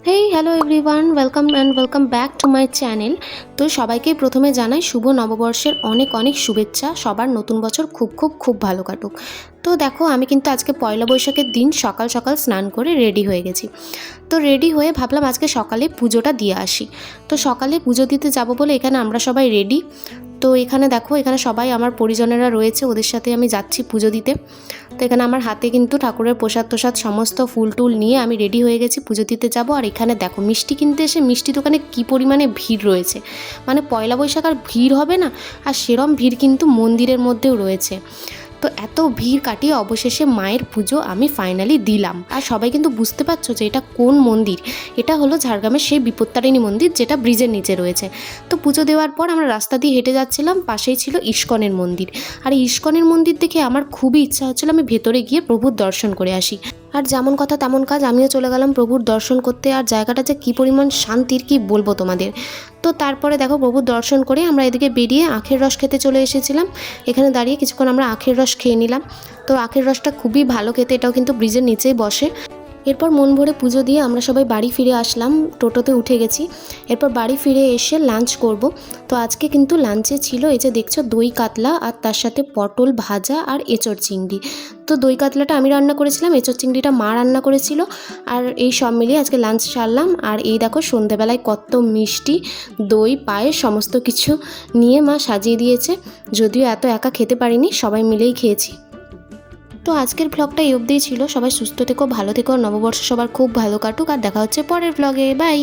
Hey hello everyone, welcome back to my channel. তো সবাইকে প্রথমে জানাই শুভ নববর্ষের অনেক অনেক শুভেচ্ছা। সবার নতুন বছর খুব খুব খুব ভালো কাটুক। তো দেখো, আমি কিন্তু আজকে পয়লা বৈশাখের দিন সকাল সকাল স্নান করে রেডি হয়ে গেছি। তো রেডি হয়ে ভাবলাম আজকে সকালে পুজোটা দিয়ে আসি। তো সকালে পুজো দিতে যাব বলে এখানে আমরা সবাই রেডি। তো এখানে দেখো, এখানে সবাই আমার পরিজনেরা রয়েছে, ওদের সাথে আমি যাচ্ছি পুজো দিতে। তো এখানে আমার হাতে কিন্তু ঠাকুরের প্রসাদ সমস্ত ফুল টুল নিয়ে আমি রেডি হয়ে গেছি পুজো দিতে যাব। আর এখানে দেখো, মিষ্টি কিনতে এসে মিষ্টি দোকানে কী পরিমাণে ভিড় রয়েছে। মানে পয়লা বৈশাখ আর ভিড় হবে না, আর সেরম ভিড় কিন্তু মন্দিরের মধ্যেও রয়েছে। তো এত ভিড় কাটিয়ে অবশেষে মায়ের পুজো আমি ফাইনালি দিলাম। আর সবাই কিন্তু বুঝতে পারছো যে এটা কোন মন্দির। এটা হলো ঝাড়গ্রামের সেই বিপত্তারিণী মন্দির, যেটা ব্রিজের নিচে রয়েছে। তো পুজো দেওয়ার পর আমরা রাস্তা দিয়ে হেঁটে যাচ্ছিলাম, পাশেই ছিল ইস্কনের মন্দির। আর এই ইস্কনের মন্দির দেখে আমার খুবই ইচ্ছা হচ্ছিল আমি ভেতরে গিয়ে প্রভুর দর্শন করে আসি। আর যেমন কথা তেমন কাজ, আমিও চলে গেলাম প্রভুর দর্শন করতে। আর জায়গাটা যে কী পরিমাণ শান্তির কি বলবো তোমাদের। তো তারপরে দেখো, প্রভুর দর্শন করে আমরা এদিকে বেরিয়ে আখের রস খেতে চলে এসেছিলাম। এখানে দাঁড়িয়ে কিছুক্ষণ আমরা আখের রস খেয়ে নিলাম। তো আখের রসটা খুবই ভালো খেতে, এটাও কিন্তু ব্রিজের নিচেই বসে। এরপর মন ভরে পুজো দিয়ে আমরা সবাই বাড়ি ফিরে আসলাম, টোটোতে উঠে গেছি। এরপর বাড়ি ফিরে এসে লাঞ্চ করব। তো আজকে কিন্তু লাঞ্চে ছিল এই যে দেখছো দই কাতলা, আর তার সাথে পটল ভাজা আর এঁচড় চিংড়ি। তো দই কাতলাটা আমি রান্না করেছিলাম, এঁচড় চিংড়িটা মা রান্না করেছিল। আর এই সব মিলিয়ে আজকে লাঞ্চ সারলাম। আর এই দেখো, সন্ধেবেলায় কত মিষ্টি, দই, পায়েস সমস্ত কিছু নিয়ে মা সাজিয়ে দিয়েছে। যদিও এত একা খেতে পারিনি, সবাই মিলেই খেয়েছি। তো আজকের ব্লগটা এই অবধিই ছিল। সবাই সুস্থ থেকো, ভালো থেকো, নববর্ষ সবার খুব ভালো কাটুক। আর দেখা হচ্ছে পরের ব্লগে। বাই।